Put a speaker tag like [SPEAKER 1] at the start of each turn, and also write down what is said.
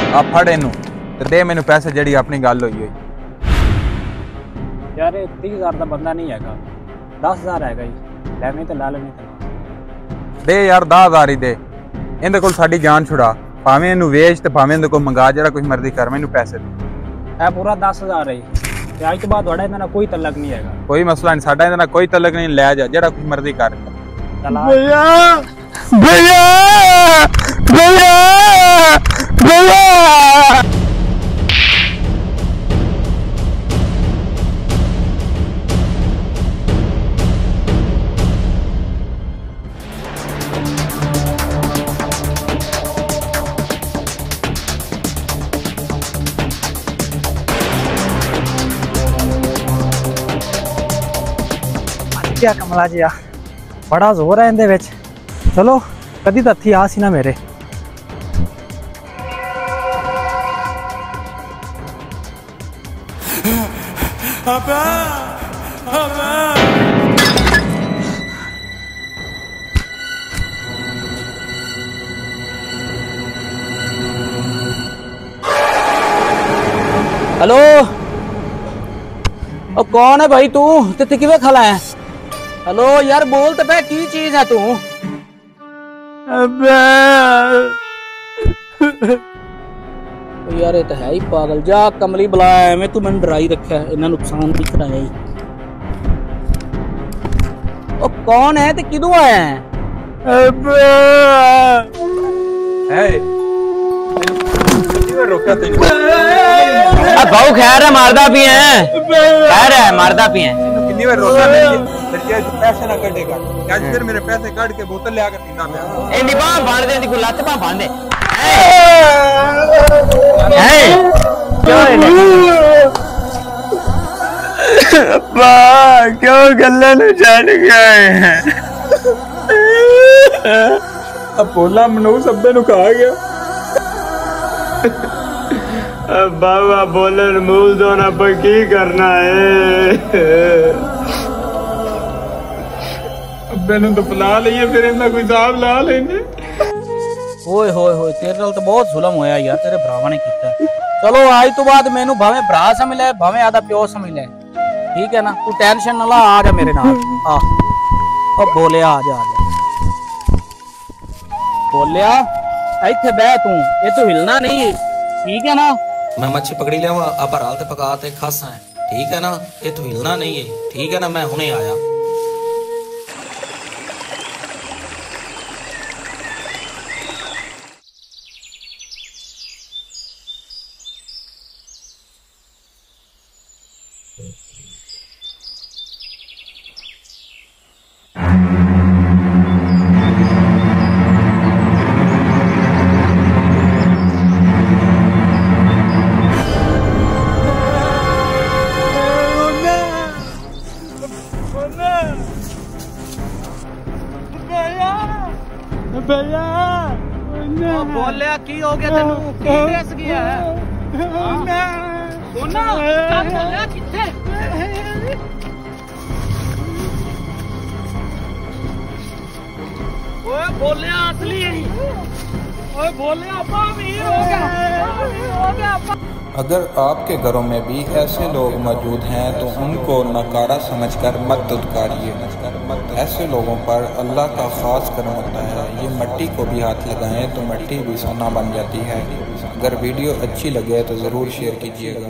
[SPEAKER 1] आ फड़ इनू ते दे मैनू पैसे जेड़ी अपनी गल होई हुई।
[SPEAKER 2] यार 30,000 का बंदा नहीं हैगा, 10,000 हैगा जी, लैने तो ला लेने तो।
[SPEAKER 1] दे यार 10,000 ही दे, इंदे कोल साडी जान छुड़ा, भावें इनू वेच ते भावें इंदे कोल मंगा, जेड़ा कुछ मर्जी कर, मैनू पैसे दे।
[SPEAKER 2] ए पूरा 10,000 है ते आज तो बाद थोड़ा इन्हां कोई तलक नहीं हैगा।
[SPEAKER 1] कोई मसला नहीं, साडा इंदे कोई तलक नहीं, ले जा जेड़ा कुछ मर्जी कर।
[SPEAKER 2] चला
[SPEAKER 3] भैया भैया भैया भैया
[SPEAKER 2] क्या कमला जी आ बड़ा जोर है इंदे विच। चलो कदी तो हथी आ सी ना मेरे। हेलो ओ कौन है भाई तू ते किवें खला है? हेलो यार बोल तो पे की चीज है तू? यार ये तो है ही पागल, जा कमली बुला एवें तू मैंने डराई रखा है, इन्ना नुकसान नहीं कराया ही। ओ कौन है ते किदों आया है?
[SPEAKER 1] रोका तेन
[SPEAKER 3] बहु खैर है मारदा पी है, खैर है मारदा पी है।
[SPEAKER 1] कितनी बार रोका फिर क्या तू पैसे ना कटेगा? आज फिर मेरे पैसे काट के बोतल ले आकर पीना पे।
[SPEAKER 3] ए निभा बांध दे, दी लत पा बांध दे। अब्बा क्यों गल्ला न छड़ गए हैं?
[SPEAKER 1] अब बोला मनु सब्बे नु खा गया।
[SPEAKER 3] बाबा बोलन मूल दोना पर की करना है?
[SPEAKER 1] अब्बे नु तो बुला लिए, फिर इनका कोई हिसाब ला लेने।
[SPEAKER 2] ओए होए होए तेरे नाल तो बहुत जुल्म होया यार, तेरे भरावां ने कीता। चलो आज तो बाद मैनू भावें भरा समझ ले, भावें आदा प्यो समझ ले, ठीक है ना? तू टेंशन ना ला, आ जा मेरे नाल। आ ओ बोलिया आ जा बोलिया, इत्थे बैठ तू, ये तो हिलना नहीं, ठीक है ना?
[SPEAKER 4] मैं मच्छी पकड़ी लिया आप हालते पकाते खासा है, ठीक है ना? ये तो हिलना नहीं है, ठीक है ना? मैं हुने आया।
[SPEAKER 2] बोलिया की हो गया तेनू? की दस गया है? सोना बोलिया किथे? ओए बोलिया असली, ओए बोलिया अपा अमीर हो गया, हो गया अपा।
[SPEAKER 1] अगर आपके घरों में भी ऐसे लोग मौजूद हैं तो उनको नकारा समझकर मत दुत्कारिए। ऐसे लोगों पर अल्लाह का खास करम होता है। ये मिट्टी को भी हाथ लगाएं तो मिट्टी भी सोना बन जाती है। अगर वीडियो अच्छी लगे तो ज़रूर शेयर कीजिएगा।